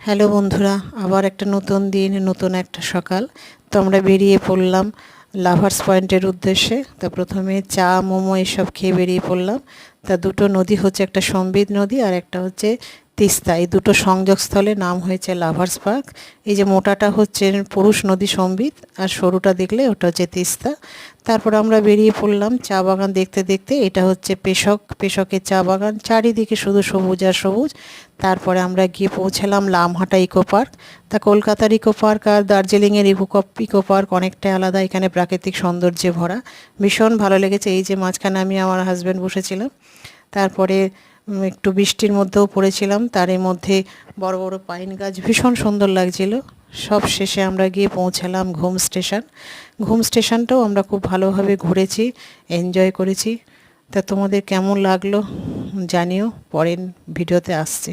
Hello বন্ধুরা, আবার একটা নতুন দিন, নতুন একটা সকাল। তো আমরা বেরিয়ে পড়লাম লাভার্স পয়েন্টের উদ্দেশ্যে। তা প্রথমে চা, মোমো এসব খেয়ে বেরিয়ে পড়লাম। তা দুটো নদী হচ্ছে, একটা সম্বিত নদী আর একটা হচ্ছে তিস্তা। এই দুটো সংযোগস্থলে নাম হয়েছে লাভার্স পার্ক। এই যে মোটাটা হচ্ছে পুরুষ নদী সম্বিত, আর সরুটা দেখলে ওটা হচ্ছে তিস্তা। তারপর আমরা বেরিয়ে পড়লাম চা বাগান দেখতে দেখতে। এটা হচ্ছে পেশকের চা বাগান, চারিদিকে শুধু সবুজ আর সবুজ। তারপরে আমরা গিয়ে পৌঁছালাম লামহাটা ইকো পার্ক। তা কলকাতার ইকো পার্ক আর দার্জিলিংয়ের ইকো পার্ক অনেকটাই আলাদা, এখানে প্রাকৃতিক সৌন্দর্যে ভরা। ভীষণ ভালো লেগেছে। এই যে মাঝখানে আমি আমার হাজব্যান্ড বসেছিলাম। তারপরে একটু বৃষ্টির মধ্যেও পড়েছিলাম, তার মধ্যে বড় বড় পাইন গাছ, ভীষণ সুন্দর লাগছিল। সব শেষে আমরা গিয়ে পৌঁছালাম ঘুম স্টেশন। ঘুম স্টেশনটাও আমরা খুব ভালোভাবে ঘুরেছি, এনজয় করেছি। তা তোমাদের কেমন লাগলো জানিও, পরের ভিডিওতে আসছি।